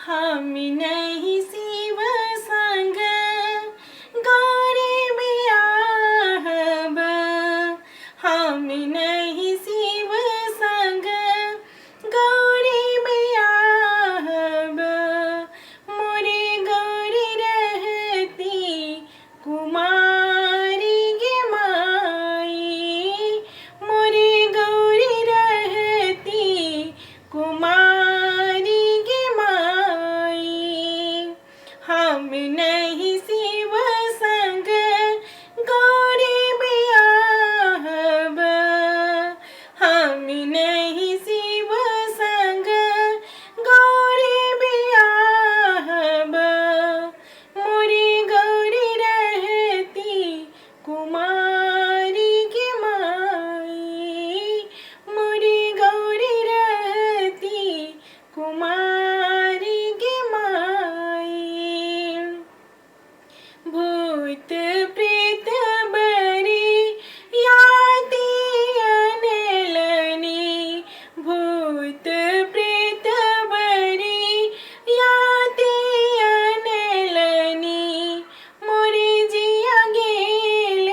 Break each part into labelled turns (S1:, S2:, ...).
S1: हम नहीं शिव संग गौरी बियाहब, हम नहीं शिव संग गौरी बियाहब। मोरी गौरी रहती कुमारी गे माई, मोरी गौरी रहती कुमारी गे माई। हम नहीं शिव संग गौरी बियाहब, हम नहीं शिव संग गौरी बियाहब। मोरी गौरी रहती कुमारी गे माई, मोरी गौरी रहती कुमारी गे माई। भूत प्रेत बरी याती अनलनी, भूत प्रेत बरी याती अनलनी। मोरी जिया गेल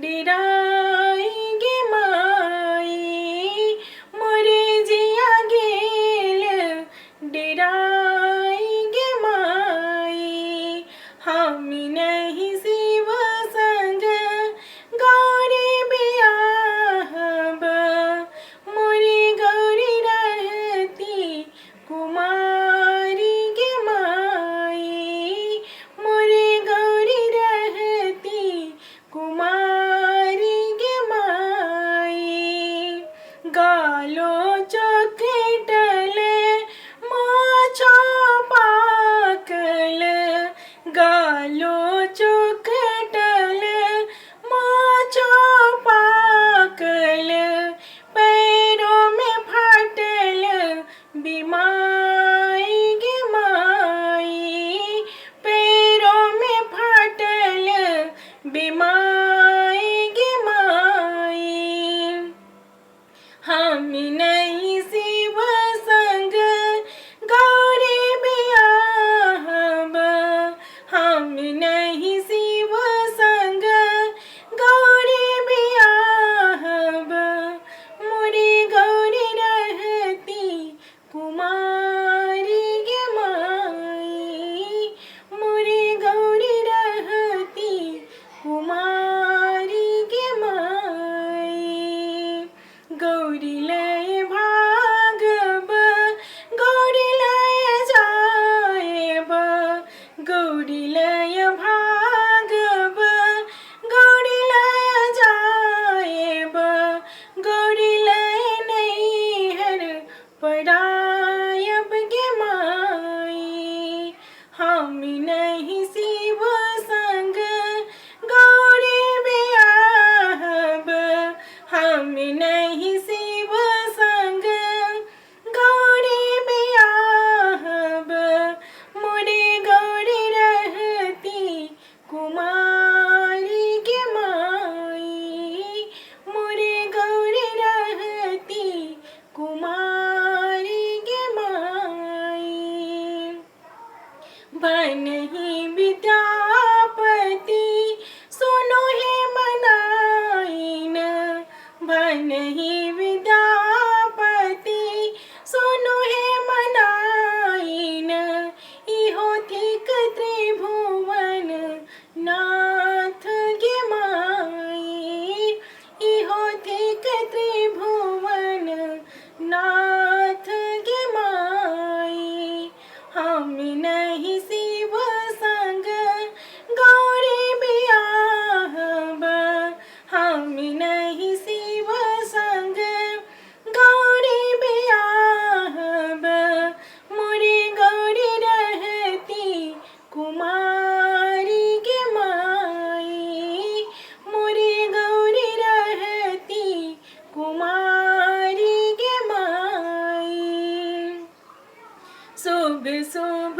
S1: डिराई गे माई, मोरी जिया गेल डिराई गे माई। हम नहीं शिव संग गौरी बियाहब, मोरी गौरी रहती कुमारी गे माई, मोरी गौरी रहती कुमारी गे माई। गालो चोखेटल मोछो पाकल, गालो चोखेटल मोछो पाकल। पैरों में फाटल बीमाई गे माई, पैरों में फाटल बीमाई गे माई। हम नहीं शिव संग गौरी बियाहब, हम नहीं शिव संग गौरी बियाहब। मोरी गौरी रहती कुमारी गे माई, मोरी गौरी रहती कुमारी गे माई। गौरी लय भागब, गौरी लय जाएब, गौरी लय भागब, गौरी लय जाएब। गौरी लय नैहर परायब गे माई। हम नहीं शिव संग गौरी बियाहब, हम नहीं शिव संग गौरी बियाहब। मोरी गौरी रहती कुमारी गे माई, मोरी गौरी रहती कुमारी गे माई। बनहि विद्यापति सुनो हे मनाइन, बनहि विद्यापति सुनो हे मनाइन। इहो थिक त्रिभुवन नाथ गे माई, इहो थिक त्रिभुवन नाथ गे माई। हम नहीं शिव संग गौरी बियाहब, हम नहीं शिव संग गौरी बियाहब। मोरी गौरी रहती कुमारी गे माई, मोरी गौरी रहती कुमारी गे माई। शुभ शुभ